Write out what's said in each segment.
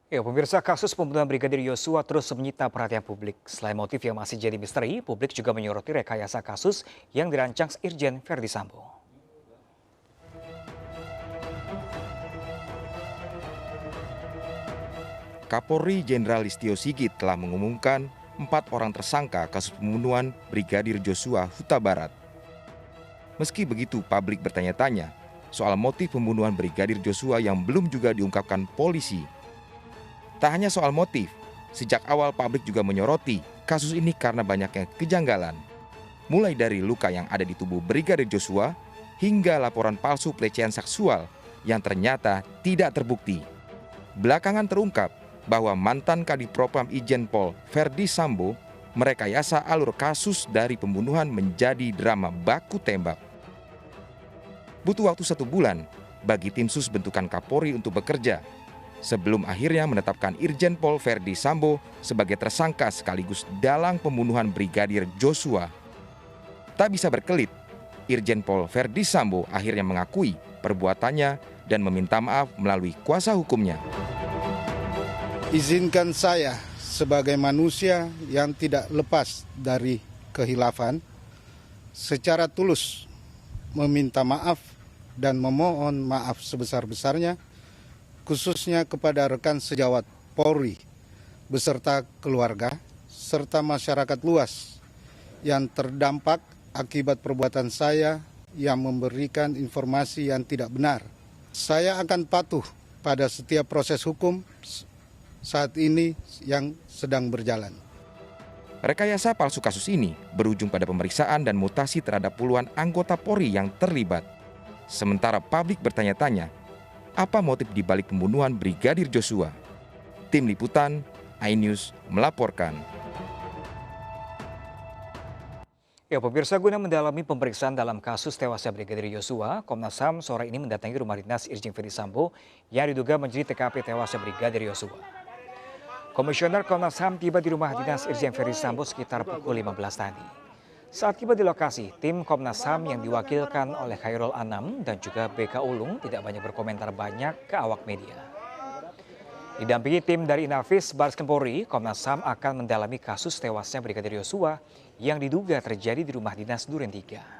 Ya, pemirsa, kasus pembunuhan Brigadir Yosua terus menyita perhatian publik. Selain motif yang masih jadi misteri, publik juga menyoroti rekayasa kasus yang dirancang Irjen Verdi Sambo. Kapolri Jenderal Listio Sigit telah mengumumkan 4 orang tersangka kasus pembunuhan Brigadir Joshua Huta Barat. Meski begitu, publik bertanya-tanya soal motif pembunuhan Brigadir Joshua yang belum juga diungkapkan polisi. Tak hanya soal motif, sejak awal publik juga menyoroti kasus ini karena banyaknya kejanggalan. Mulai dari luka yang ada di tubuh Brigadir Joshua hingga laporan palsu pelecehan seksual yang ternyata tidak terbukti. Belakangan terungkap bahwa mantan Kadif Propam Irjen Pol Verdi Sambo merekayasa alur kasus dari pembunuhan menjadi drama baku tembak. Butuh waktu 1 bulan bagi tim sus bentukan Kapolri untuk bekerja, sebelum akhirnya menetapkan Irjen Pol Verdi Sambo sebagai tersangka sekaligus dalang pembunuhan Brigadir Joshua. Tak bisa berkelit, Irjen Pol Verdi Sambo akhirnya mengakui perbuatannya dan meminta maaf melalui kuasa hukumnya. Izinkan saya sebagai manusia yang tidak lepas dari kehilafan secara tulus meminta maaf dan memohon maaf sebesar-besarnya khususnya kepada rekan sejawat Polri beserta keluarga serta masyarakat luas yang terdampak akibat perbuatan saya yang memberikan informasi yang tidak benar. Saya akan patuh pada setiap proses hukum saat ini yang sedang berjalan. Rekayasa palsu kasus ini berujung pada pemeriksaan dan mutasi terhadap puluhan anggota Polri yang terlibat. Sementara publik bertanya-tanya, apa motif di balik pembunuhan Brigadir Joshua? Tim Liputan, iNews melaporkan. Ya, pemirsa, guna mendalami pemeriksaan dalam kasus tewasnya Brigadir Yosua, Komnas HAM sore ini mendatangi rumah dinas Irjen Verdi Sambo yang diduga menjadi TKP tewasnya Brigadir Yosua. Komisioner Komnas HAM tiba di rumah dinas Irjen Verdi Sambo sekitar pukul 15 tadi. Saat tiba di lokasi, tim Komnas HAM yang diwakilkan oleh Khairul Anam dan juga BK Ulung tidak banyak berkomentar banyak ke awak media. Didampingi tim dari Inafis Baris Krim Polri, Komnas HAM akan mendalami kasus tewasnya Brigadir Yosua yang diduga terjadi di rumah dinas Duren 3.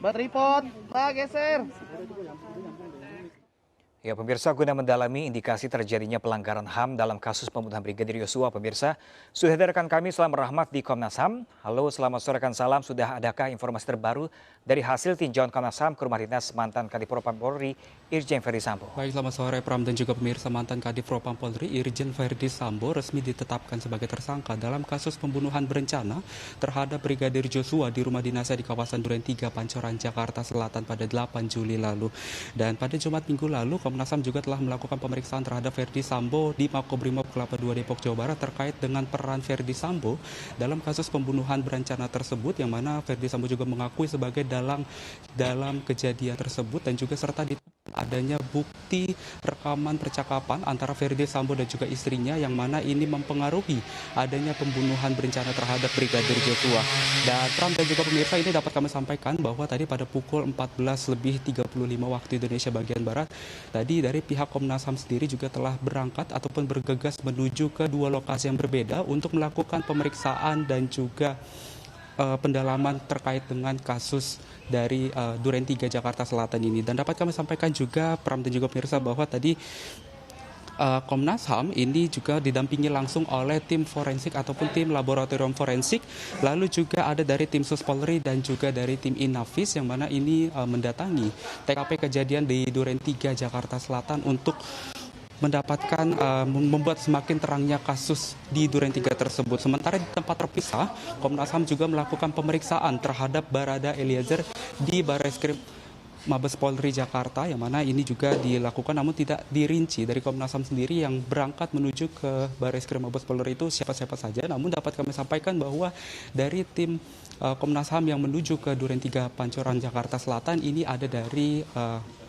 Mbak tripod, Mbak geser. Ya, pemirsa, guna mendalami indikasi terjadinya pelanggaran HAM dalam kasus pembunuhan Brigadir Yosua, pemirsa, sudah ada rekan kami Selamat Rahmat di Komnas HAM. Halo, selamat sore rekan Salam. Sudah adakah informasi terbaru dari hasil tinjauan Komnas HAM ke rumah dinas mantan Kadif Propam Polri Irjen Verdi Sambo? Baik, selamat sore Pram dan juga pemirsa. Mantan Kadif Propam Polri Irjen Verdi Sambo resmi ditetapkan sebagai tersangka dalam kasus pembunuhan berencana terhadap Brigadir Joshua di rumah dinasnya di kawasan Duren 3, Pancoran, Jakarta Selatan pada 8 Juli lalu. Dan pada Jumat minggu lalu, Komnas HAM juga telah melakukan pemeriksaan terhadap Verdi Sambo di Makobrimob Kelapa II Depok, Jawa Barat terkait dengan peran Verdi Sambo dalam kasus pembunuhan berencana tersebut, yang mana Verdi Sambo juga mengakui sebagai dalam kejadian tersebut dan juga serta adanya bukti rekaman percakapan antara Verdi Sambo dan juga istrinya yang mana ini mempengaruhi adanya pembunuhan berencana terhadap Brigadir Joshua. Dan Pram dan juga pemirsa, ini dapat kami sampaikan bahwa tadi pada pukul 14.35 waktu Indonesia bagian Barat, tadi dari pihak Komnas HAM sendiri juga telah berangkat ataupun bergegas menuju ke 2 lokasi yang berbeda untuk melakukan pemeriksaan dan juga pendalaman terkait dengan kasus dari Duren 3 Jakarta Selatan ini. Dan dapat kami sampaikan juga Pram dan juga pemirsa bahwa tadi Komnas HAM ini juga didampingi langsung oleh tim forensik ataupun tim laboratorium forensik, lalu juga ada dari tim Sus Polri dan juga dari tim Inafis yang mana ini mendatangi TKP kejadian di Duren 3 Jakarta Selatan untuk membuat semakin terangnya kasus di Duren 3 tersebut. Sementara di tempat terpisah, Komnas HAM juga melakukan pemeriksaan terhadap Barada Eliezer di Barreskrim Mabes Polri Jakarta, yang mana ini juga dilakukan namun tidak dirinci dari Komnas HAM sendiri yang berangkat menuju ke Barreskrim Mabes Polri itu siapa-siapa saja. Namun dapat kami sampaikan bahwa dari tim Komnas HAM yang menuju ke Duren 3 Pancoran Jakarta Selatan ini ada dari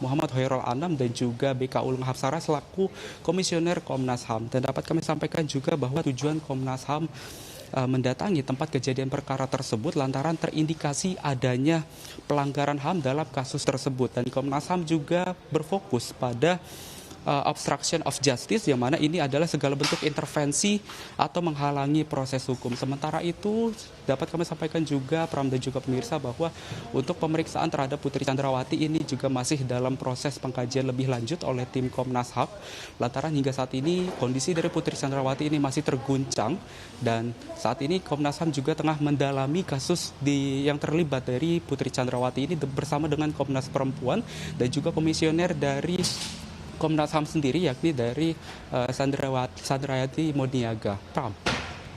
Muhammad Hoirul Anam dan juga BK Ulung Hapsara selaku Komisioner Komnas HAM. Dan dapat kami sampaikan juga bahwa tujuan Komnas HAM mendatangi tempat kejadian perkara tersebut lantaran terindikasi adanya pelanggaran HAM dalam kasus tersebut. Dan Komnas HAM juga berfokus pada obstruction of justice, yang mana ini adalah segala bentuk intervensi atau menghalangi proses hukum. Sementara itu dapat kami sampaikan juga Pram dan juga pemirsa bahwa untuk pemeriksaan terhadap Putri Chandrawati ini juga masih dalam proses pengkajian lebih lanjut oleh tim Komnas HAM, lantaran hingga saat ini kondisi dari Putri Chandrawati ini masih terguncang, dan saat ini Komnas HAM juga tengah mendalami kasus yang terlibat dari Putri Chandrawati ini bersama dengan Komnas Perempuan dan juga komisioner dari Komnas HAM sendiri, yakni dari Sandrayati Moniaga. Pram.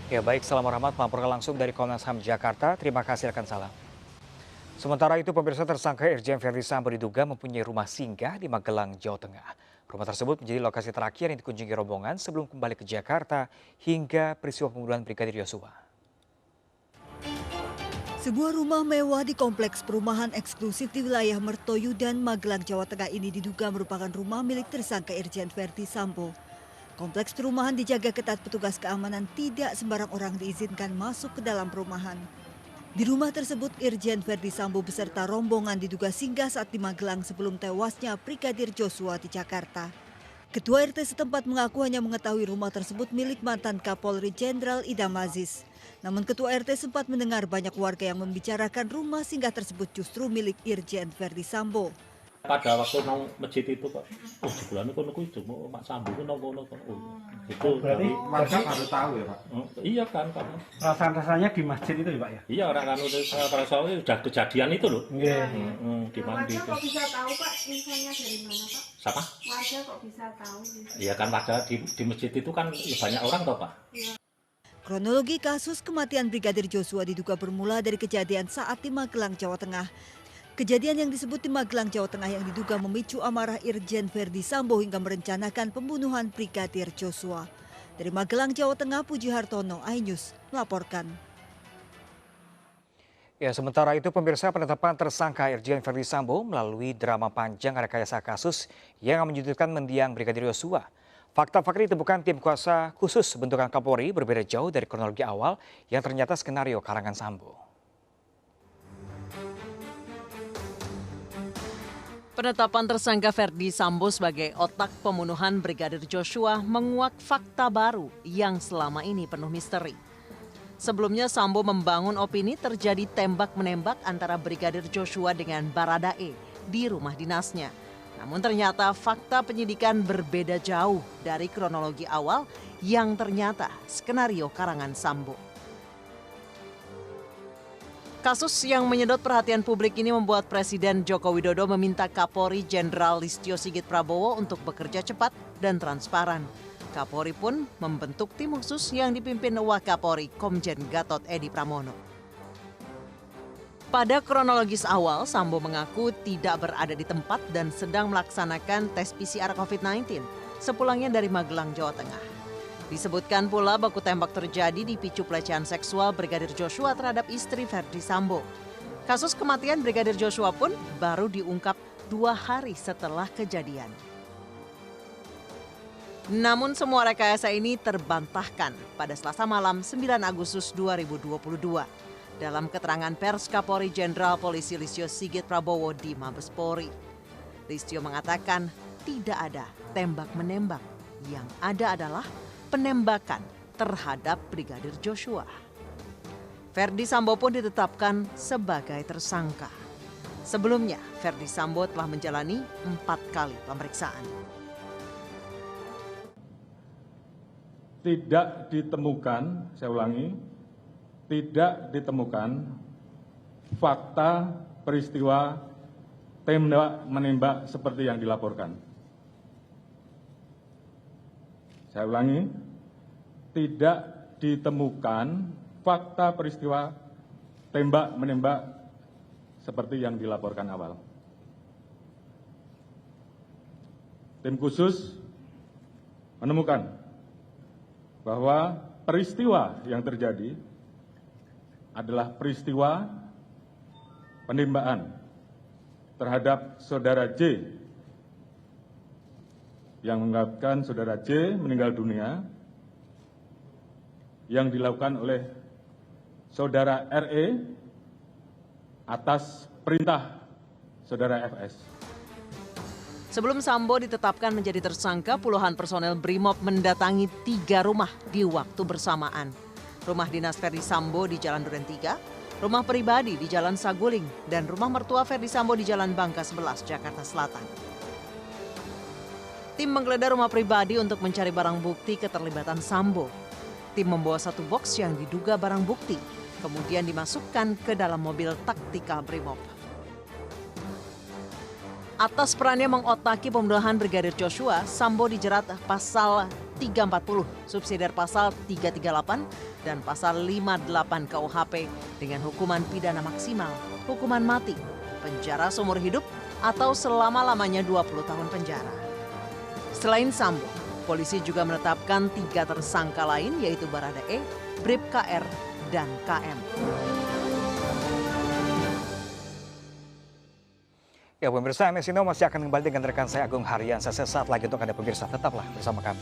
Ya baik, Salam Rahmat melaporkan langsung dari Komnas HAM Jakarta. Terima kasih rekan Salam. Sementara itu pemirsa, tersangka Irjen Verdi Sambo diduga mempunyai rumah singgah di Magelang, Jawa Tengah. Rumah tersebut menjadi lokasi terakhir yang dikunjungi rombongan sebelum kembali ke Jakarta hingga peristiwa pembunuhan Brigadir Yosua. Sebuah rumah mewah di kompleks perumahan eksklusif di wilayah Mertoyu dan Magelang, Jawa Tengah ini diduga merupakan rumah milik tersangka Irjen Verdi Sambo. Kompleks perumahan dijaga ketat petugas keamanan, tidak sembarang orang diizinkan masuk ke dalam perumahan. Di rumah tersebut, Irjen Verdi Sambo beserta rombongan diduga singgah saat di Magelang sebelum tewasnya Brigadir Joshua di Jakarta. Ketua RT setempat mengaku hanya mengetahui rumah tersebut milik mantan Kapolri Jenderal Idam Aziz. Namun Ketua RT sempat mendengar banyak warga yang membicarakan rumah singgah tersebut justru milik Irjen Verdi Sambo. Pada waktu nang masjid itu kok, sebulan itu kuwi cuma Pak Sambo itu nang kono. Itu berarti warga baru tahu ya Pak? Iya kan. Rasanya di masjid itu ya Pak ya? Iya, orang kan udah kejadian itu loh. Iya. Di mandi. Warga kok bisa tahu Pak infonya dari mana Pak? Siapa? Warga kok bisa tahu? Iya kan warga di masjid itu kan banyak orang toh Pak. Iya. Kronologi kasus kematian Brigadir Joshua diduga bermula dari kejadian saat di Magelang, Jawa Tengah. Kejadian yang disebut di Magelang, Jawa Tengah yang diduga memicu amarah Irjen Verdi Sambo hingga merencanakan pembunuhan Brigadir Joshua. Dari Magelang, Jawa Tengah, Puji Hartono, iNews melaporkan. Ya, sementara itu pemirsa, penetapan tersangka Irjen Verdi Sambo melalui drama panjang rekayasa kasus yang menyudutkan mendiang Brigadir Yosua. Fakta-fakta ditemukan tim kuasa khusus bentukan Kapolri berbeda jauh dari kronologi awal yang ternyata skenario karangan Sambo. Penetapan tersangka Verdi Sambo sebagai otak pembunuhan Brigadir Joshua menguak fakta baru yang selama ini penuh misteri. Sebelumnya Sambo membangun opini terjadi tembak-menembak antara Brigadir Joshua dengan Baradae di rumah dinasnya. Namun ternyata fakta penyidikan berbeda jauh dari kronologi awal yang ternyata skenario karangan Sambo. Kasus yang menyedot perhatian publik ini membuat Presiden Joko Widodo meminta Kapolri Jenderal Listio Sigit Prabowo untuk bekerja cepat dan transparan. Kapolri pun membentuk tim khusus yang dipimpin Wakapolri Komjen Gatot Edi Pramono. Pada kronologis awal, Sambo mengaku tidak berada di tempat dan sedang melaksanakan tes PCR COVID-19 sepulangnya dari Magelang, Jawa Tengah. Disebutkan pula baku tembak terjadi dipicu pelecehan seksual Brigadir Joshua terhadap istri Verdi Sambo. Kasus kematian Brigadir Joshua pun baru diungkap 2 hari setelah kejadian. Namun semua rekayasa ini terbantahkan pada Selasa malam 9 Agustus 2022. Dalam keterangan pers Kapolri Jenderal Polisi Listio Sigit Prabowo di Mabes Polri. Listio mengatakan tidak ada tembak-menembak, yang ada adalah penembakan terhadap Brigadir Joshua. Verdi Sambo pun ditetapkan sebagai tersangka. Sebelumnya, Verdi Sambo telah menjalani 4 kali pemeriksaan. Tidak ditemukan, saya ulangi, tidak ditemukan fakta peristiwa tembak menembak seperti yang dilaporkan. Saya ulangi, tidak ditemukan fakta peristiwa tembak-menembak seperti yang dilaporkan awal. Tim khusus menemukan bahwa peristiwa yang terjadi adalah peristiwa penembakan terhadap saudara J yang mengakibatkan saudara J meninggal dunia yang dilakukan oleh saudara RE atas perintah saudara FS. Sebelum Sambo ditetapkan menjadi tersangka, puluhan personel BRIMOB mendatangi 3 rumah di waktu bersamaan. Rumah dinas Ferdi Sambo di Jalan Duren 3, rumah pribadi di Jalan Saguling, dan rumah mertua Ferdi Sambo di Jalan Bangka 11, Jakarta Selatan. Tim menggeledah rumah pribadi untuk mencari barang bukti keterlibatan Sambo. Tim membawa 1 box yang diduga barang bukti, kemudian dimasukkan ke dalam mobil taktikal BRIMOB. Atas perannya mengotaki pembunuhan Brigadir Joshua, Sambo dijerat pasal 340, subsidiar pasal 338, dan pasal 58 KUHP dengan hukuman pidana maksimal, hukuman mati, penjara seumur hidup, atau selama-lamanya 20 tahun penjara. Selain Sambo, polisi juga menetapkan 3 tersangka lain, yaitu Baradae, Bribka R, dan KM. Ya pemirsa, MS Indo masih akan kembali dengan rekan saya Agung Harian. Sesaat lagi untuk Anda pemirsa, tetaplah bersama kami.